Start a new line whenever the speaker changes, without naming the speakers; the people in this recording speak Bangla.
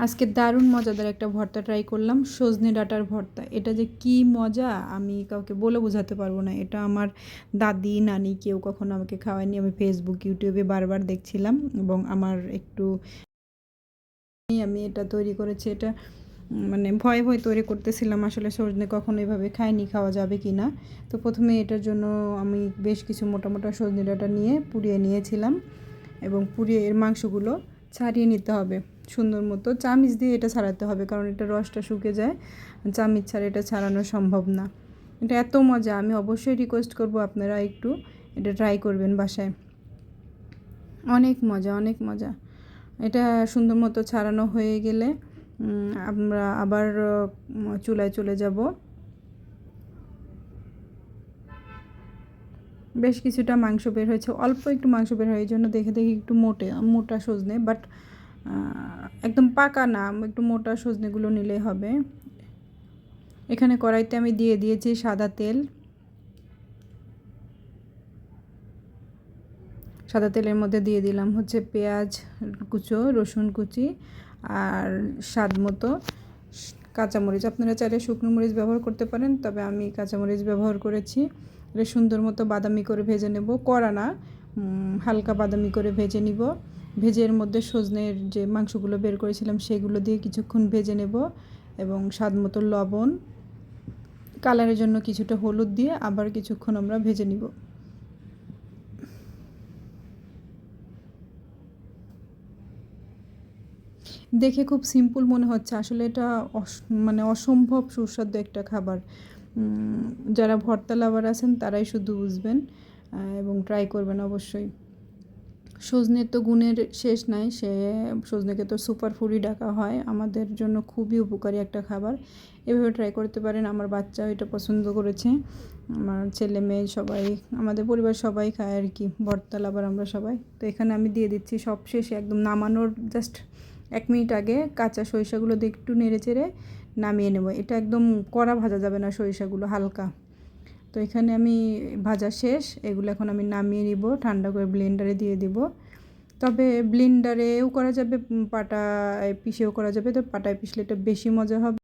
আজকে দারুণ মজাদার একটা ভর্তা ট্রাই করলাম, সজনে ডাঁটার ভর্তা। এটা যে কি মজা আমি কাউকে বলে বোঝাতে পারবো না। এটা আমার দাদি নানি কেউ কখনো আমাকে খাওয়ায়নি। আমি ফেসবুক ইউটিউবে বারবার দেখছিলাম এবং আমার একটু আমি এটা তৈরি করেছি। এটা মানে ভয়ে ভয়ে তৈরি করতেছিলাম, আসলে সজনে কখনো এভাবে খাইনি, খাওয়া যাবে কি না। তো প্রথমে এটার জন্য আমি বেশ কিছু মোটা মোটা সজনে ডাঁটা নিয়ে পুড়িয়ে নিয়েছিলাম এবং পুড়িয়ে এর মাংসগুলো ছাড়িয়ে নিতে হবে সুন্দর মতো। চামিচ দিয়ে এটা ছাড়াতে হবে, কারণ এটা রসটা শুকে যায়, চামিচ ছাড়া এটা ছাড়ানো সম্ভব না। এটা এত মজা, আমি অবশ্যই রিকোয়েস্ট করব আপনারা একটু এটা ট্রাই করবেন বাসায়। অনেক মজা, অনেক মজা। এটা সুন্দর মতো ছাড়ানো হয়ে গেলে আমরা আবার চুলায় চলে যাব। বেশ কিছুটা মাংস বের হয়েছে, অল্প একটু মাংস বের হয়, এই জন্য দেখে দেখে একটু মোটা সজনে, বাট একদম পাকা না, একটু মোটা সজনেগুলো নিলেই হবে। এখানে কড়াইতে আমি দিয়ে দিয়েছি সাদা তেল। সাদা তেলের মধ্যে দিয়ে দিলাম হচ্ছে পেঁয়াজ কুচো, রসুন কুচি আর স্বাদ মতো কাঁচামরিচ। আপনারা চাইলে শুকনো মরিচ ব্যবহার করতে পারেন, তবে আমি কাঁচামরিচ ব্যবহার করেছি। এটা সুন্দর মতো বাদামি করে ভেজে নেব, কড়া না, হালকা বাদামি করে ভেজে নিব। ভেজে এর মধ্যে সজনের যে মাংসগুলো বের করেছিলাম সেগুলো দিয়ে কিছুক্ষণ ভেজে নেব এবং স্বাদ মতো লবণ, কালারের জন্য কিছুটা হলুদ দিয়ে আবার কিছুক্ষণ আমরা ভেজে নিব। দেখে খুব সিম্পল মনে হচ্ছে, আসলে এটা মানে অসম্ভব সুস্বাদু একটা খাবার। যারা ভর্তা লাভার আছেন তারাই শুধু বুঝবেন এবং ট্রাই করবেন অবশ্যই। সজনের তো গুণের শেষ নাই, সজনেকে তো সুপার ফুডই ডাকা হয়, আমাদের জন্য খুবই উপকারী একটা খাবার। এভাবে ট্রাই করতে পারেন। আমার বাচ্চাও এটা পছন্দ করেছে, আমার ছেলে মেয়ে সবাই, আমাদের পরিবার সবাই খায় আর কি, ভর্তা লাভার আমরা সবাই। তো এখানে আমি দিয়ে দিচ্ছি সব শেষে, একদম নামানোর জাস্ট 1 মিনিট আগে কাঁচা সরিষাগুলো দিয়ে একটু নেড়ে চেড়ে নামিয়ে নেব। এটা একদম কড়া ভাজা যাবে না, সরিষাগুলো হালকা। তো এখানে আমি ভাজা শেষ, এগুলো এখন আমি নামিয়ে নিব, ঠান্ডা করে ব্লেন্ডারে দিয়ে দিব। তবে ব্লেন্ডারেও করা যাবে, পাটায় পিষেও করা যাবে, তো পাটায় পিষলে এটা বেশি মজা হবে।